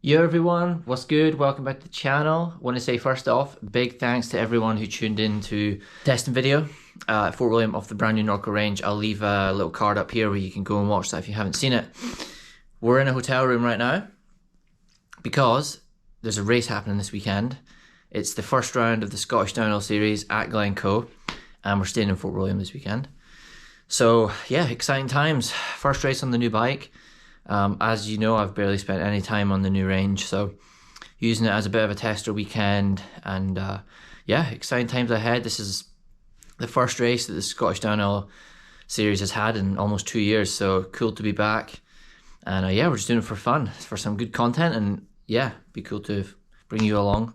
Yo everyone, what's good? Welcome back to the channel. Want to say first off, big thanks to everyone who tuned in to testing video at Fort William off the brand new Norco range. I'll leave a little card up here where you can go and watch that if you haven't seen it. We're in a hotel room right now because there's a race happening this weekend. It's the first round of the Scottish Downhill Series at Glencoe, and we're staying in Fort William this weekend. So yeah, exciting times. First race on the new bike. As you know, I've barely spent any time on the new range, so using it as a bit of a tester weekend, and yeah, exciting times ahead. This is the first race that the Scottish Downhill Series has had in almost 2 years, so cool to be back. And yeah, we're just doing it for fun, for some good content, and yeah, be cool to bring you along.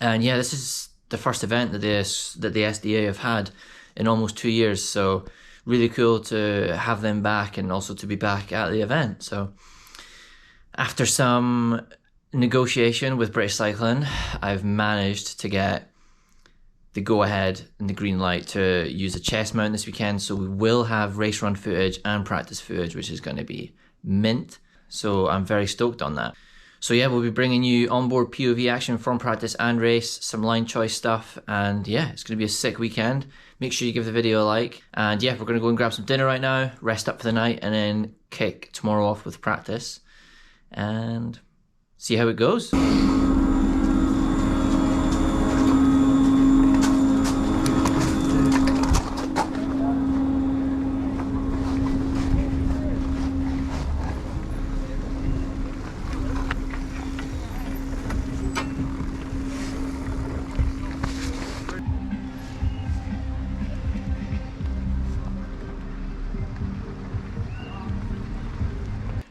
And yeah, this is the first event that the SDA have had in almost 2 years, so really cool to have them back and also to be back at the event. So after some negotiation with British Cycling, I've managed to get the go-ahead and the green light to use a chest mount this weekend. So we will have race run footage and practice footage, which is going to be mint. So I'm very stoked on that. So yeah, we'll be bringing you onboard POV action from practice and race, some line choice stuff, and yeah, it's going to be a sick weekend. Make sure you give the video a like, and yeah, we're going to go and grab some dinner right now, rest up for the night, and then kick tomorrow off with practice, and see how it goes.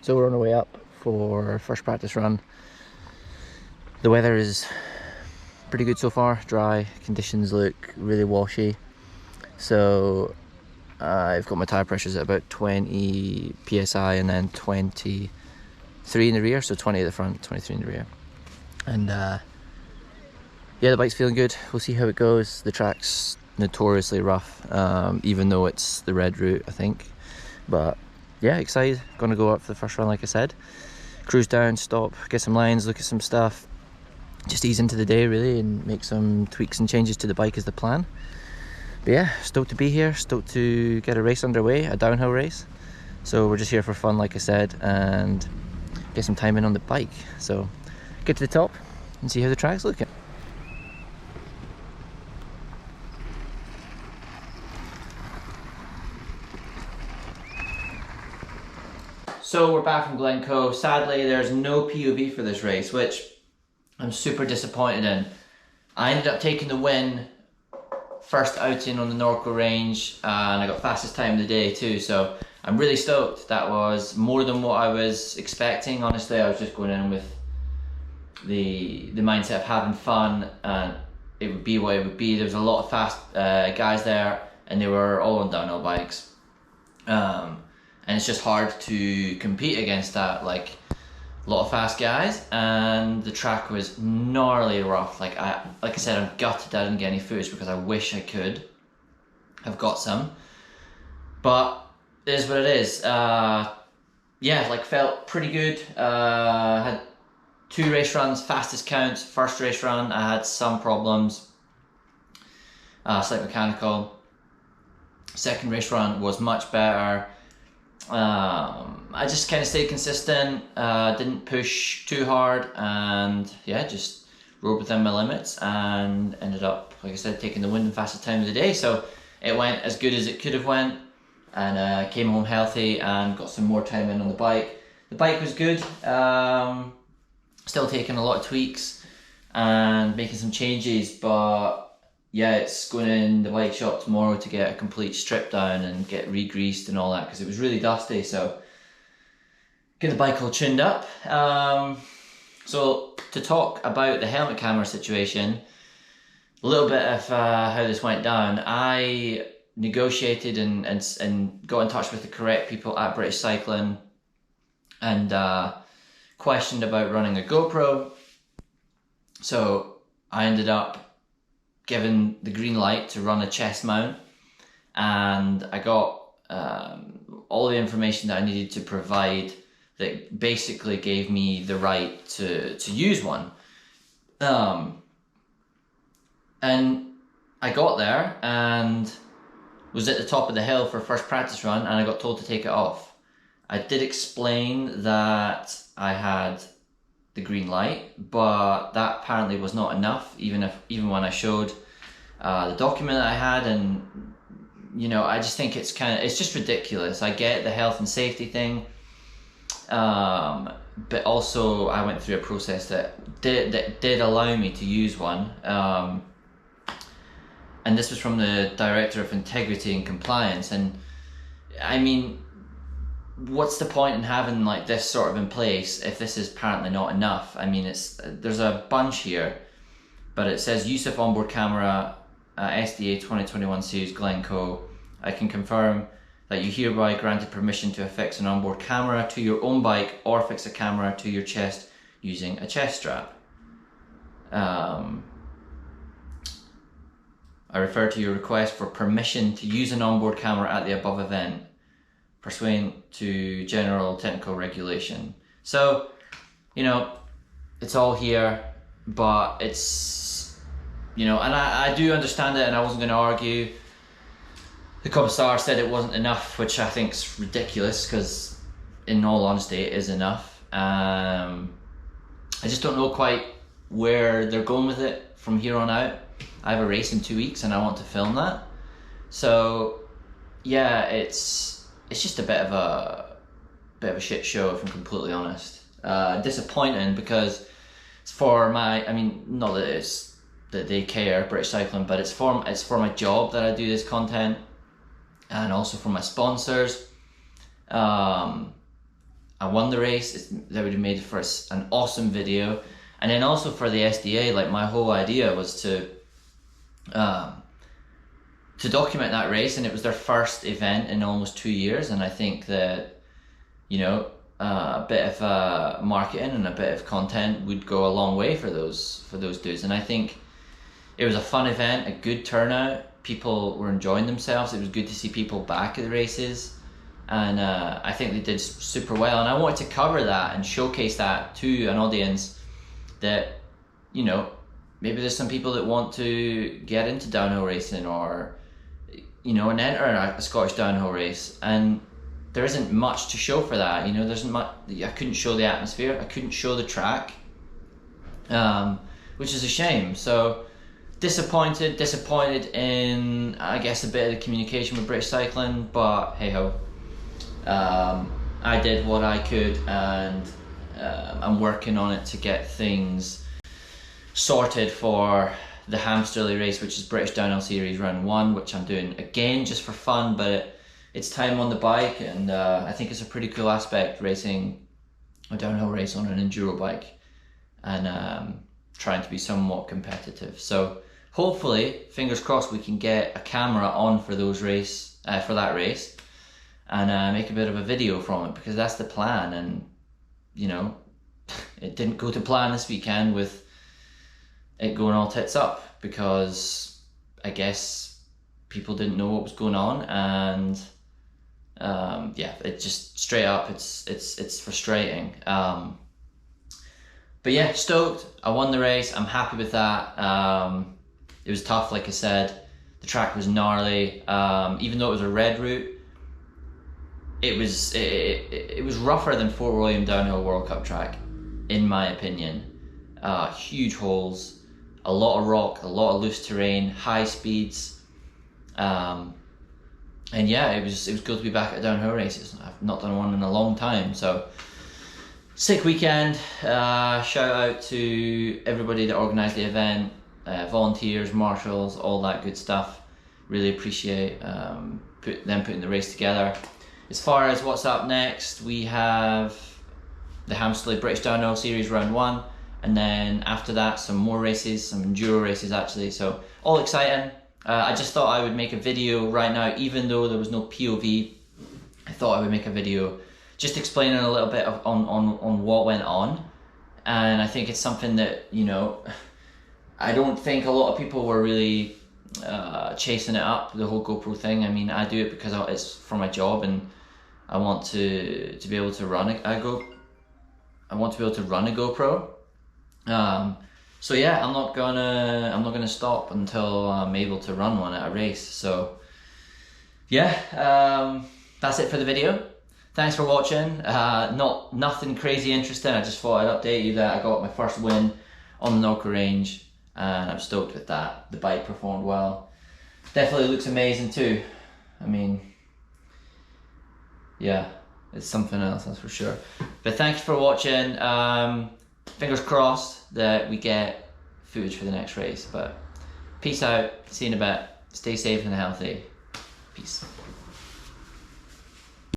So we're on our way up for our first practice run. The weather is pretty good so far, dry, conditions look really washy. So I've got my tyre pressures at about 20 psi and then 23 in the rear, so 20 at the front, 23 in the rear. And yeah, the bike's feeling good. We'll see how it goes. The track's notoriously rough, even though it's the red route, I think. But yeah, excited. Gonna go up for the first run, like I said. Cruise down, stop, get some lines, look at some stuff. Just ease into the day, really, and make some tweaks and changes to the bike is the plan. But yeah, stoked to be here, stoked to get a race underway, a downhill race. So we're just here for fun, like I said, and get some time in on the bike. So get to the top and see how the track's looking. So we're back from Glencoe. Sadly, there's no POV for this race, which I'm super disappointed in. I ended up taking the win, first outing on the Norco range, and I got fastest time of the day too, so I'm really stoked. That was more than what I was expecting. Honestly, I was just going in with the mindset of having fun, and it would be what it would be. There was a lot of fast guys there, and they were all on downhill bikes. And it's just hard to compete against that, like a lot of fast guys, and the track was gnarly rough. Like I said, I'm gutted I didn't get any footage because I wish I could have got some, but it is what it is. Yeah, like felt pretty good. Had 2 race runs, fastest counts. First race run I had some problems, slight mechanical. Second race run was much better. I just kind of stayed consistent, didn't push too hard, and yeah, just rode within my limits and ended up, like I said, taking the win and fastest time of the day. So it went as good as it could have went, and came home healthy and got some more time in on the bike. The bike was good, still taking a lot of tweaks and making some changes, but yeah, it's going in the bike shop tomorrow to get a complete strip down and get re-greased and all that, because it was really dusty. So get the bike all tuned up. So to talk about the helmet camera situation, a little bit of how this went down. I negotiated and got in touch with the correct people at British Cycling and questioned about running a GoPro. So I ended up given the green light to run a chest mount, and I got all the information that I needed to provide that basically gave me the right to use one. And I got there and was at the top of the hill for first practice run, and I got told to take it off. I did explain that I had the green light, but that apparently was not enough, even when I showed the document that I had. And you know, I just think it's just ridiculous. I get the health and safety thing, but also I went through a process that did allow me to use one, and this was from the Director of Integrity and Compliance. And I mean, what's the point in having like this sort of in place if this is apparently not enough? I mean, there's a bunch here, but it says use of onboard camera, SDA 2021 series Glencoe. I can confirm that you hereby granted permission to affix an onboard camera to your own bike or fix a camera to your chest using a chest strap. I refer to your request for permission to use an onboard camera at the above event, pursuant to general technical regulation. So, you know, it's all here, but it's, you know, and I do understand it, and I wasn't going to argue. The Commissar said it wasn't enough, which I think is ridiculous, because in all honesty it is enough. I just don't know quite where they're going with it from here on out. I have a race in 2 weeks and I want to film that. So yeah, it's just a bit of a shit show, if I'm completely honest. Disappointing, because it's for my, I mean, not that they care, British Cycling, but it's for my job that I do this content, and also for my sponsors. I won the race. That would have made for an awesome video. And then also for the SDA, like, my whole idea was to document that race, and it was their first event in almost 2 years. And I think that, you know, a bit of marketing and a bit of content would go a long way for those dudes. And I think it was a fun event, a good turnout. People were enjoying themselves. It was good to see people back at the races, and I think they did super well. And I wanted to cover that and showcase that to an audience that, you know, maybe there's some people that want to get into downhill racing, or, you know, and enter a Scottish downhill race, and there isn't much to show for that. You know, there's much. I couldn't show the atmosphere. I couldn't show the track, which is a shame. So disappointed in, I guess, a bit of the communication with British Cycling, but hey ho. I did what I could, and I'm working on it to get things sorted for the Hamsterley race, which is British Downhill Series Round 1, which I'm doing again just for fun, but it's time on the bike, and I think it's a pretty cool aspect, racing a downhill race on an enduro bike, and trying to be somewhat competitive. So hopefully, fingers crossed, we can get a camera on for that race, and make a bit of a video from it, because that's the plan. And, you know, it didn't go to plan this weekend with it going all tits up, because I guess people didn't know what was going on, and yeah, it just straight up, it's frustrating. But yeah, stoked. I won the race. I'm happy with that. It was tough, like I said. The track was gnarly. Even though it was a red route, it was rougher than Fort William Downhill World Cup track, in my opinion. Huge holes, a lot of rock, a lot of loose terrain, high speeds. And yeah, it was good to be back at downhill races. I've not done one in a long time, so sick weekend. Shout out to everybody that organised the event, volunteers, marshals, all that good stuff. Really appreciate them putting the race together. As far as what's up next, we have the Hamsterley British Downhill Series Round 1, and then after that some more races, some enduro races actually, so all exciting. I just thought I would make a video right now, even though there was no POV. I thought I would make a video just explaining a little bit on what went on, and I think it's something that, you know, I don't think a lot of people were really chasing it up, the whole GoPro thing. I mean, I do it because it's for my job, and I want to be able to run a I want to be able to run a GoPro. So yeah, I'm not gonna stop until I'm able to run one at a race. So yeah, that's it for the video. Thanks for watching. Nothing crazy interesting. I just thought I'd update you that I got my first win on the Norco range, and I'm stoked with that. The bike performed well. Definitely looks amazing too. I mean, yeah, it's something else, that's for sure. But thanks for watching. Fingers crossed that we get footage for the next race. But peace out. See you in a bit. Stay safe and healthy. Peace.